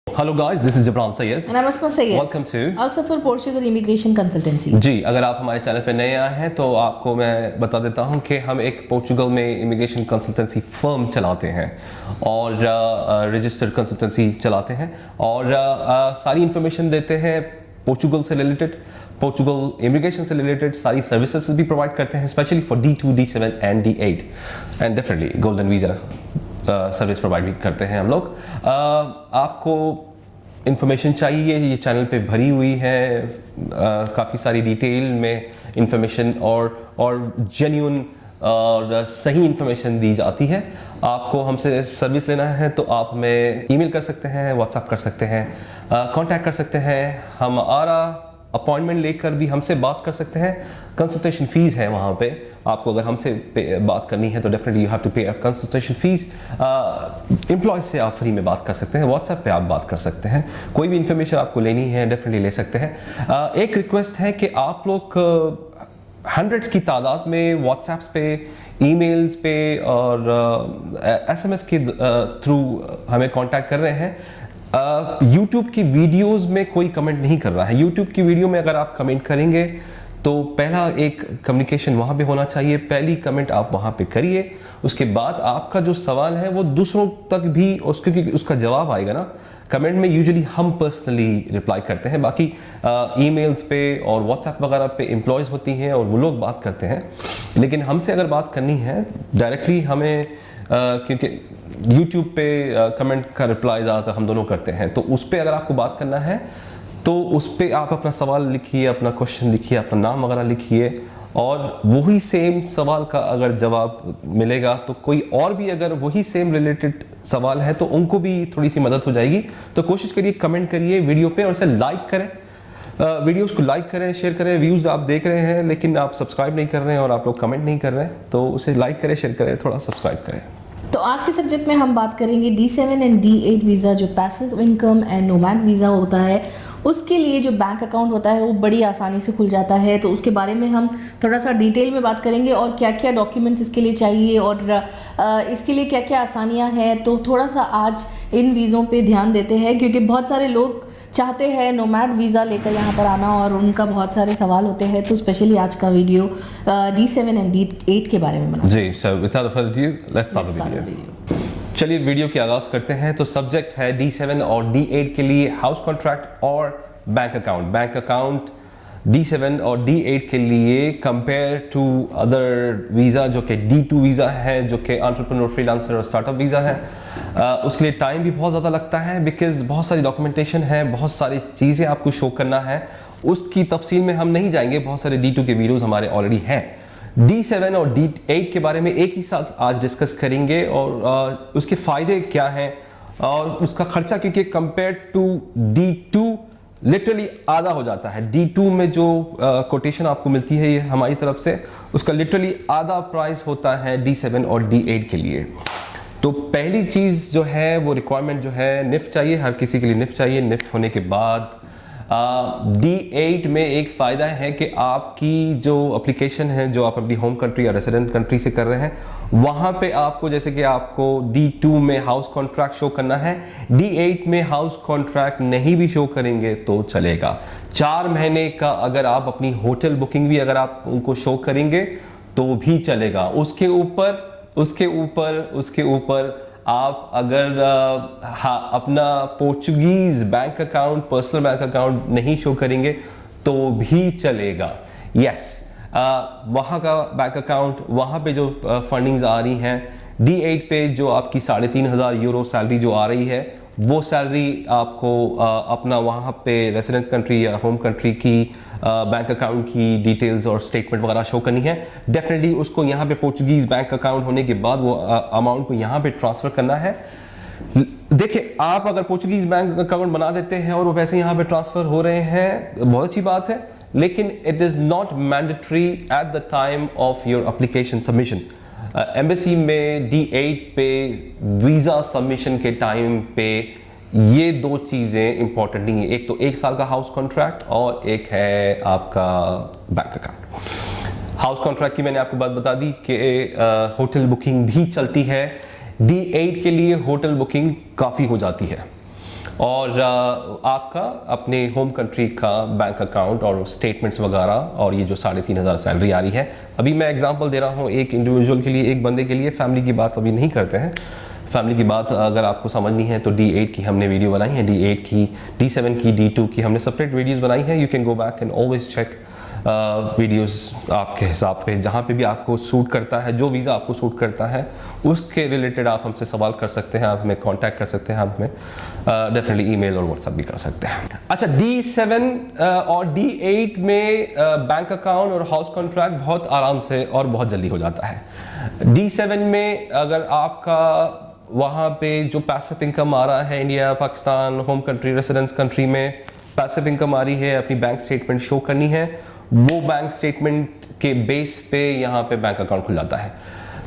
Hello guys, this is Jabran Sayed. And I'm Asma Sayed. Welcome to Al-Safar Portugal Immigration Consultancy. जी, अगर आप हमारे channel पे नए आए हैं तो आपको मैं बता देता हूं कि हम एक पोर्चुगल में इमिग्रेशन कंसल्टेंसी फर्म चलाते हैं और रजिस्टर्ड कंसल्टेंसी चलाते हैं और सारी इंफॉर्मेशन देते हैं पोर्चुगल से रिलेटेड, पोर्चुगल इमिग्रेशन से रिलेटेड सारी सर्विसेज भी प्रोवाइड करते हैं, specially for D2, D7 and D8 and definitely golden visa service provide भी करते हैं हम लोग। आपको इंफॉर्मेशन चाहिए, ये चैनल पे भरी हुई है काफ़ी सारी डिटेल में इंफॉर्मेशन और जेन्युइन और सही इंफॉर्मेशन दी जाती है। आपको हमसे सर्विस लेना है तो आप हमें ईमेल कर सकते हैं, व्हाट्सएप कर सकते हैं, कांटेक्ट कर सकते हैं, हमारा अपॉइंटमेंट लेकर भी हमसे बात कर सकते हैं। कंसल्टेशन फीस है वहाँ पे, आपको अगर हमसे बात करनी है तो डेफिनेटली यू हैव टू पे अ कंसल्टेशन फीस। एम्प्लॉय से आप फ्री में बात कर सकते हैं, व्हाट्सएप पे आप बात कर सकते हैं, कोई भी इंफॉर्मेशन आपको लेनी है डेफिनेटली ले सकते हैं। एक रिक्वेस्ट है कि आप लोग हंड्रेड्स की तादाद में व्हाट्सएप्स पे, ईमेल्स पे और एसएमएस के थ्रू हमें कांटेक्ट कर रहे हैं। YouTube की वीडियोस में कोई कमेंट नहीं कर रहा है। YouTube की वीडियो में अगर आप कमेंट करेंगे तो पहला एक कम्युनिकेशन वहाँ पे होना चाहिए, पहली कमेंट आप वहाँ पे करिए, उसके बाद आपका जो सवाल है वो दूसरों तक भी उसका जवाब आएगा ना। कमेंट में यूजुअली हम पर्सनली रिप्लाई करते हैं, बाकी ईमेल्स पे और व्हाट्सएप वगैरह पे एम्प्लॉयज़ होती हैं और वो लोग बात करते हैं। लेकिन हमसे अगर बात करनी है डायरेक्टली हमें क्योंकि YouTube पे कमेंट का रिप्लाई ज़्यादातर हम दोनों करते हैं, तो उस पर अगर आपको बात करना है तो उस पर आप अपना सवाल लिखिए, अपना क्वेश्चन लिखिए, अपना नाम वगैरह लिखिए और वही सेम सवाल का अगर जवाब मिलेगा तो कोई और भी अगर वही सेम रिलेटेड सवाल है तो उनको भी थोड़ी सी मदद हो जाएगी। तो कोशिश करिए, कमेंट करिए वीडियो पे और इसे लाइक करें, वीडियोस को लाइक करें, शेयर करें। व्यूज़ आप देख रहे हैं लेकिन आप सब्सक्राइब नहीं कर रहे हैं और आप लोग कमेंट नहीं कर रहे हैं, तो उसे लाइक करें, शेयर करें, थोड़ा सब्सक्राइब करें। तो आज के सब्जेक्ट में हम बात करेंगे D7 एंड D8 वीज़ा, जो passive income and nomad visa होता है, उसके लिए जो बैंक अकाउंट होता है वो बड़ी आसानी से खुल जाता है। तो उसके बारे में हम थोड़ा सा डिटेल में बात करेंगे और क्या क्या डॉक्यूमेंट्स इसके लिए चाहिए और इसके लिए क्या क्या आसानियां हैं। तो थोड़ा सा आज इन वीज़ों पे ध्यान देते हैं क्योंकि बहुत सारे लोग चाहते हैं नोमैड वीज़ा लेकर यहाँ पर आना और उनका बहुत सारे सवाल होते हैं। तो स्पेशली आज का वीडियो D7 एंड D8 के बारे में बना जी। So without further ado let's start the video. चलिए वीडियो की आगाज़ करते हैं। तो सब्जेक्ट है D7 और D8 के लिए हाउस कॉन्ट्रैक्ट और bank account. Bank account D7 और D8 के लिए कंपेयर टू अदर वीज़ा जो कि D2 वीज़ा है, जो कि एंटरप्रेन्योर, फ्रीलांसर और स्टार्टअप वीज़ा है, उसके लिए टाइम भी बहुत ज़्यादा लगता है बिकॉज बहुत सारी डॉक्यूमेंटेशन है, बहुत सारी चीज़ें आपको शो करना है। उसकी तफसील में हम नहीं जाएंगे, बहुत सारे D2 के वीडियोज़ हमारे ऑलरेडी हैं। D7 और D8 के बारे में एक ही साथ आज डिस्कस करेंगे और उसके फ़ायदे क्या हैं और उसका खर्चा, क्योंकि कंपेयर टू D2 लिटरली आधा हो जाता है। D2 में जो कोटेशन आपको मिलती है ये हमारी तरफ से, उसका लिटरली आधा प्राइस होता है D7 और D8 के लिए। तो पहली चीज़ जो है वो रिक्वायरमेंट जो है निफ्ट चाहिए, हर किसी के लिए निफ्ट चाहिए। निफ्ट होने के बाद D8 में एक फ़ायदा है कि आपकी जो एप्लीकेशन है, जो आप अपनी होम कंट्री या रेसिडेंट कंट्री से कर रहे हैं, वहाँ पे आपको जैसे कि आपको D2 में हाउस कॉन्ट्रैक्ट शो करना है, D8 में हाउस कॉन्ट्रैक्ट नहीं भी शो करेंगे तो चलेगा। 4 महीने का अगर आप अपनी होटल बुकिंग भी अगर आप उनको शो करेंगे तो भी चलेगा। उसके ऊपर आप अगर अपना Portuguese bank account, personal bank account नहीं शो करेंगे तो भी चलेगा। यस, वहाँ का बैंक अकाउंट, वहाँ पे जो फंडिंग्स आ रही हैं, D8 पे जो आपकी 3,500 यूरो सैलरी जो आ रही है, वो सैलरी आपको अपना वहाँ पे रेसिडेंस कंट्री या होम कंट्री की बैंक अकाउंट की डिटेल्स और स्टेटमेंट वगैरह शो करनी है। डेफिनेटली उसको यहाँ पे पोर्चुगीज बैंक अकाउंट होने के बाद वो अमाउंट को यहाँ पे ट्रांसफ़र करना है। देखिए, आप अगर पोर्चुगीज बैंक अकाउंट बना देते हैं और वो पैसे यहाँ पे ट्रांसफ़र हो रहे हैं, बहुत अच्छी बात है, लेकिन it is not mandatory at the time of your application submission. Embassy में D8 पे वीज़ा सबमिशन के टाइम पे ये दो चीज़ें इंपॉर्टेंट नहीं है। एक तो 1 साल का हाउस कॉन्ट्रैक्ट और एक है आपका बैंक अकाउंट। हाउस कॉन्ट्रैक्ट की मैंने आपको बात बता दी कि होटल बुकिंग भी चलती है। D8 के लिए होटल बुकिंग काफ़ी हो जाती है और आपका अपने होम कंट्री का बैंक अकाउंट और स्टेटमेंट्स वगैरह, और ये जो 3,500 सैलरी आ रही है। अभी मैं एग्जांपल दे रहा हूँ एक इंडिविजुअल के लिए, एक बंदे के लिए, फैमिली की बात अभी नहीं करते हैं। फैमिली की बात अगर आपको समझनी है तो D8 की हमने वीडियो बनाई है, D8 की, D7 की, D2 की हमने सेपरेट वीडियोस बनाई है। You can go back and always check videos आपके हिसाब पे, जहाँ पे भी आपको सूट करता है, जो वीज़ा आपको सूट करता है उसके रिलेटेड आप हमसे सवाल कर सकते हैं, आप हमें कांटेक्ट कर सकते हैं, आप हमें डेफिनेटली ईमेल और व्हाट्सएप भी कर सकते हैं। अच्छा, D7 और D8 में बैंक अकाउंट और हाउस कॉन्ट्रैक्ट बहुत आराम से और बहुत जल्दी हो जाता है। D7 में अगर आपका वहाँ पे जो पैसिव इनकम आ रहा है, India, Pakistan, home country, residence country में पैसिव इनकम आ रही है, अपनी बैंक स्टेटमेंट शो करनी है, वो बैंक स्टेटमेंट के बेस पे यहाँ पे बैंक अकाउंट खुल जाता है।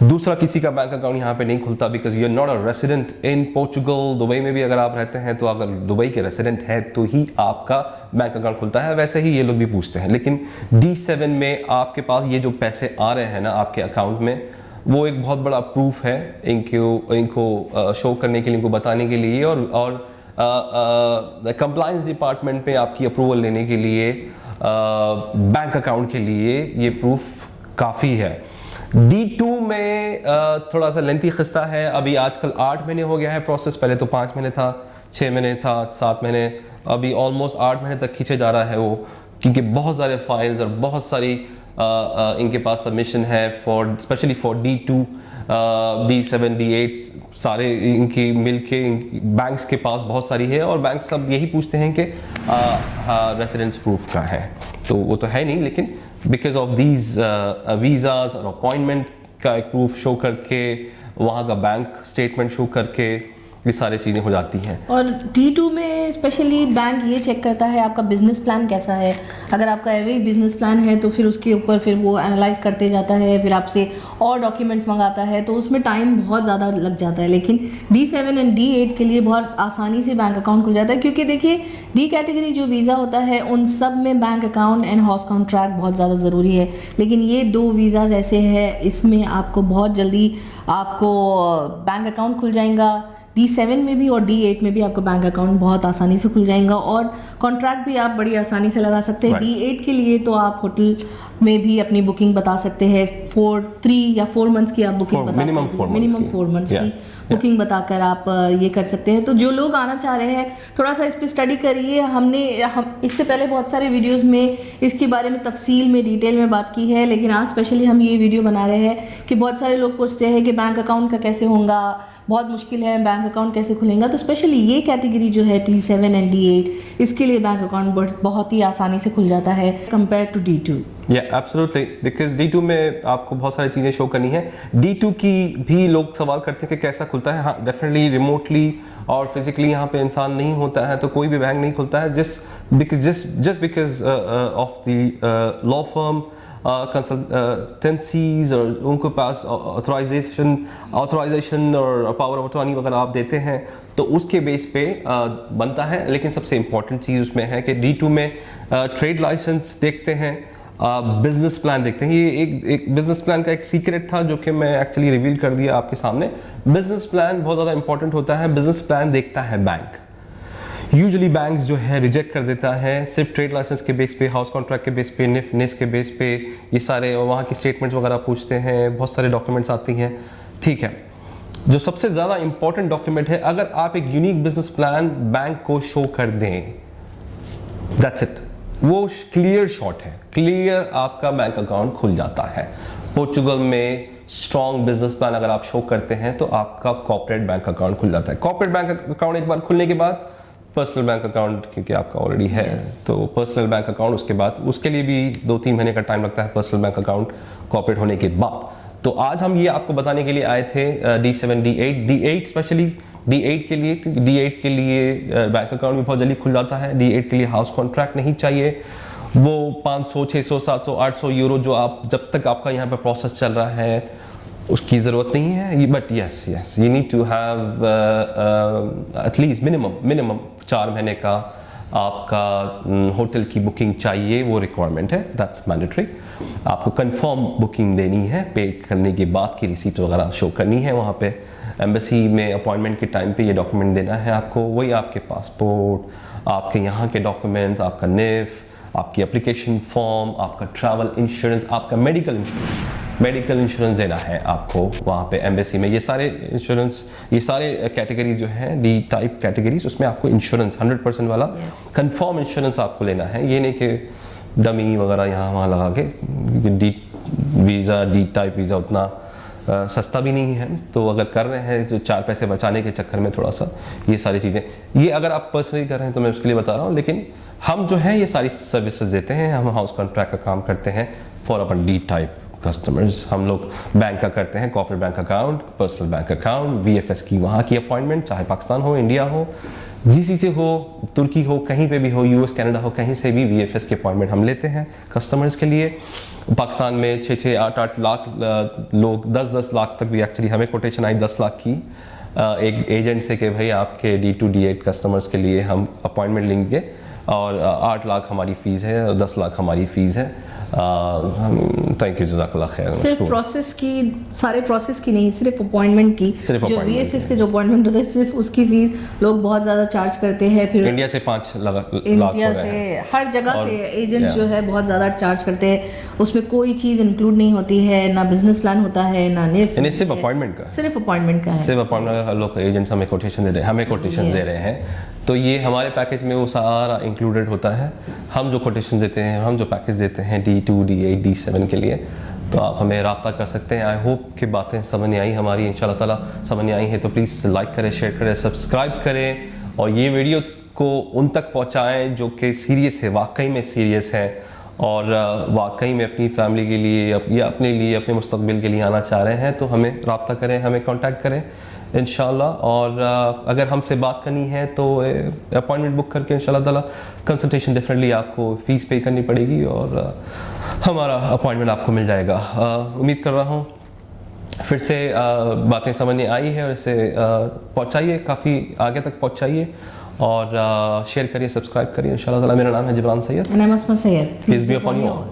दूसरा किसी का बैंक अकाउंट यहाँ पे नहीं खुलता, because you are not a resident in Portugal. Dubai में भी अगर आप रहते हैं तो अगर दुबई के रेसिडेंट है तो ही आपका बैंक अकाउंट खुलता है, वैसे ही ये लोग भी पूछते हैं। लेकिन D7 में आपके पास ये जो पैसे आ रहे हैं ना आपके अकाउंट में, वो एक बहुत बड़ा प्रूफ है इनको शो करने के लिए, इनको बताने के लिए, और कंप्लायंस डिपार्टमेंट में आपकी अप्रूवल लेने के लिए, बैंक अकाउंट के लिए ये प्रूफ काफ़ी है। D2 में थोड़ा सा लेंथी किस्सा है। अभी आजकल 8 महीने हो गया है प्रोसेस, पहले तो 5 महीने था, 6 महीने था, 7 महीने, अभी ऑलमोस्ट 8 महीने तक खींचे जा रहा है वो, क्योंकि बहुत सारे फाइल्स और बहुत सारी इनके पास सबमिशन है for specially for D2, D7, D8 सारे इनकी मिलके बैंक्स के पास बहुत सारी है, और बैंक सब यही पूछते हैं कि रेसिडेंस प्रूफ का है, तो वो तो है नहीं, लेकिन बिकॉज ऑफ दीज वीज़ाज और अपॉइंटमेंट का एक प्रूफ शो करके, वहाँ का बैंक स्टेटमेंट शो करके ये सारी चीज़ें हो जाती हैं। और D2 में स्पेशली बैंक ये चेक करता है आपका बिजनेस प्लान कैसा है। अगर आपका एवरी बिजनेस प्लान है तो फिर उसके ऊपर फिर वो एनालाइज करते जाता है, फिर आपसे और डॉक्यूमेंट्स मंगाता है, तो उसमें टाइम बहुत ज़्यादा लग जाता है। लेकिन D7 एंड D8 के लिए बहुत आसानी से बैंक अकाउंट खुल जाता है, क्योंकि देखिए D कैटेगरी जो वीज़ा होता है उन सब में bank account and house contract बहुत ज़्यादा ज़रूरी है। लेकिन ये 2 वीज़ाज ऐसे हैं, इसमें आपको बहुत जल्दी आपको बैंक अकाउंट खुल जाएगा। D7 में भी और D8 में भी आपका बैंक अकाउंट बहुत आसानी से खुल जाएगा, और कॉन्ट्रैक्ट भी आप बड़ी आसानी से लगा सकते हैं। D8 के लिए तो आप होटल में भी अपनी बुकिंग बता सकते हैं, 3 या 4 मंथ्स की आप बुकिंग बता, मिनिमम 4 मंथ्स की बुकिंग बताकर आप ये कर सकते हैं। तो जो लोग आना चाह रहे हैं थोड़ा सा इस पर स्टडी करिए। हम इससे पहले बहुत सारे वीडियोस में इसके बारे में तफसील में डिटेल में बात की है, लेकिन आज स्पेशली हम ये वीडियो बना रहे हैं कि बहुत सारे लोग पूछते हैं कि बैंक अकाउंट का कैसे होगा, बहुत मुश्किल है, बैंक अकाउंट कैसे खुलेगा। तो स्पेशली ये कैटेगरी जो है D7 एंड D8, इसके लिए बैंक अकाउंट बहुत ही आसानी से खुल जाता है compare to D2। Absolutely, because D2 में आपको बहुत सारी चीज़ें शो करनी है। D2 की भी लोग सवाल करते हैं कि कैसा खुलता है। हाँ, डेफिनेटली रिमोटली और फिजिकली यहाँ पे इंसान नहीं होता है तो कोई भी बैंक नहीं खुलता है, just because of the law firm consultancies, और उनके पास ऑथराइजेशन और पावर ऑफ अटॉर्नी वगैरह आप देते हैं तो उसके बेस पे बनता है। लेकिन सबसे इम्पॉर्टेंट चीज़ उसमें है कि D2 में ट्रेड लाइसेंस देखते हैं, बिजनेस प्लान देखते हैं। ये एक बिजनेस प्लान का एक सीक्रेट था जो कि मैं एक्चुअली रिवील कर दिया आपके सामने। बिजनेस प्लान बहुत ज़्यादा इंपॉर्टेंट होता है। बिजनेस प्लान देखता है बैंक। यूजुअली बैंक्स जो है रिजेक्ट कर देता है सिर्फ ट्रेड लाइसेंस के बेस पे, हाउस कॉन्ट्रैक्ट के बेस पे, निस के बेस पे, ये सारे वहाँ की स्टेटमेंट्स वगैरह पूछते हैं, बहुत सारे डॉक्यूमेंट्स आती हैं। ठीक है, जो सबसे ज़्यादा इंपॉर्टेंट डॉक्यूमेंट है, अगर आप एक यूनिक बिजनेस प्लान बैंक को शो कर दें, दैट्स इट, वो क्लियर शॉट है, क्लियर आपका बैंक अकाउंट खुल जाता है। पोर्चुगल में स्ट्रॉन्ग बिजनेस प्लान अगर आप शो करते हैं तो आपका कॉर्पोरेट बैंक अकाउंट खुल जाता है। कॉर्पोरेट बैंक अकाउंट एक बार खुलने के बाद पर्सनल बैंक अकाउंट क्योंकि आपका ऑलरेडी है, तो पर्सनल बैंक अकाउंट उसके बाद, उसके लिए भी 2-3 महीने का टाइम लगता है पर्सनल बैंक अकाउंट कॉर्पोरेट होने के बाद। तो आज हम ये आपको बताने के लिए आए थे D7, D8 स्पेशली D8 के लिए, क्योंकि D8 के लिए बैंक अकाउंट भी बहुत जल्दी खुल जाता है। D8 के लिए हाउस कॉन्ट्रैक्ट नहीं चाहिए, वो 500, 600, 700, 800 यूरो जो आप जब तक आपका यहाँ पे प्रोसेस चल रहा है उसकी ज़रूरत नहीं है। But yes you need to have at least minimum 4 महीने का आपका होटल की बुकिंग चाहिए, वो रिक्वायरमेंट है, दैट्स मैंडेटरी। आपको कंफर्म बुकिंग देनी है, पे करने के बाद की रिसीप्ट वगैरह शो करनी है वहाँ पे एम्बेसी में अपॉइंटमेंट के टाइम पे ये डॉक्यूमेंट देना है आपको, वही आपके पासपोर्ट, आपके यहाँ के डॉक्यूमेंट्स, आपका नेफ, आपकी एप्लीकेशन फॉर्म, आपका ट्रैवल इंश्योरेंस, आपका मेडिकल इंश्योरेंस देना है आपको वहाँ पे एम्बेसी में। ये सारे इंश्योरेंस, ये सारे कैटेगरीज जो हैं डी टाइप कैटेगरीज, उसमें आपको इंश्योरेंस 100% वाला कंफर्म इंश्योरेंस आपको लेना है। ये नहीं कि डमी वगैरह यहाँ वहाँ लगा के, D visa, D type visa उतना सस्ता भी नहीं है, तो अगर कर रहे हैं तो 4 पैसे बचाने के चक्कर में थोड़ा सा ये सारी चीज़ें, ये अगर आप पर्सनली कर रहे हैं तो मैं उसके लिए बता रहा हूँ। लेकिन हम जो है ये सारी सर्विसेज देते हैं, हम हाउस कॉन्ट्रैक्ट का काम करते हैं for upon D type customers. हम लोग बैंक का करते हैं, corporate bank account, personal bank account, VFS की वहाँ की अपॉइंटमेंट, चाहे पाकिस्तान हो, इंडिया हो, GCC हो, तुर्की हो, कहीं पे भी हो, US कनाडा हो, कहीं से भी VFS की अपॉइंटमेंट हम लेते हैं कस्टमर्स के लिए। पाकिस्तान में 6-6, 8-8 लाख लोग, 10-10 लाख तक भी एक्चुअली हमें कोटेशन आई 10 लाख की एक एजेंट से कि भाई आपके D2 D8 कस्टमर्स के लिए हम अपॉइंटमेंट लेंगे और 8 लाख हमारी फ़ीस है और 10 लाख हमारी फ़ीस है। थैंक यू, जज़ाकल्लाह खैर। सिर्फ प्रोसेस की, सारे प्रोसेस की नहीं, सिर्फ अपॉइंटमेंट की, जो VFS के जो अपॉइंटमेंट होते हैं सिर्फ उसकी फीस लोग बहुत ज़्यादा चार्ज करते हैं। फिर इंडिया से 5 लाख, इंडिया से हर जगह से एजेंट्स जो है बहुत ज़्यादा चार्ज करते हैं, उसमें कोई चीज़ इंक्लूड नहीं होती है, ना बिजनेस प्लान होता है, ना नेफ, सिर्फ अपॉइंटमेंट का, सिर्फ अपॉइंटमेंट का है। सिर्फ अपॉइंटमेंट का लोग एजेंट्स हमें कोटेशन दे रहे हैं, हमें कोटेशन दे रहे हैं, तो ये हमारे पैकेज में वो सारा इंक्लूडेड होता है। हम जो कोटेशन देते हैं, हम जो पैकेज देते हैं D2 D8 D7 के लिए, तो आप हमें रब्ता कर सकते हैं। आई होप कि बातें समझ नहीं आई हमारी, इंशाल्लाह ताला समझ नहीं आई है तो प्लीज़ लाइक करें, शेयर करें, सब्सक्राइब करें और ये वीडियो को उन तक पहुँचाएँ जो कि सीरियस है, वाकई में सीरियस है और वाकई में अपनी फैमिली के लिए या अपने लिए, अपने मुस्तकबिल के लिए आना चाह रहे हैं, तो हमें रब्ता करें, हमें कांटेक्ट करें इंशाल्लाह। और अगर हमसे बात करनी है तो अपॉइंटमेंट बुक करके इंशाल्लाह ताला कंसल्टेशन डेफिनेटली आपको फ़ीस पे करनी पड़ेगी और हमारा अपॉइंटमेंट आपको मिल जाएगा। उम्मीद कर रहा हूँ फिर से बातें समझ में आई है और इसे पहुँचाइए, काफ़ी आगे तक पहुँचाइए और शेयर करिए, सब्सक्राइब करिए इंशाल्लाह ताला। मेरा नाम है Jibran Syed. Peace be upon you all.